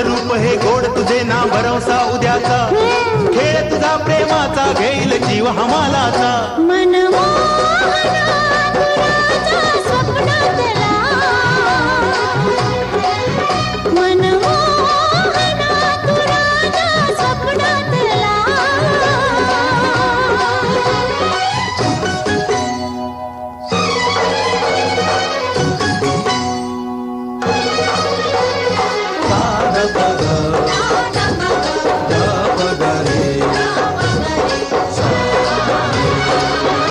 रूप हे गोड तुझे नाव भरवसा उद्याचा खेळ तुझा प्रेमाचा घेईल जीव हमालाचा मन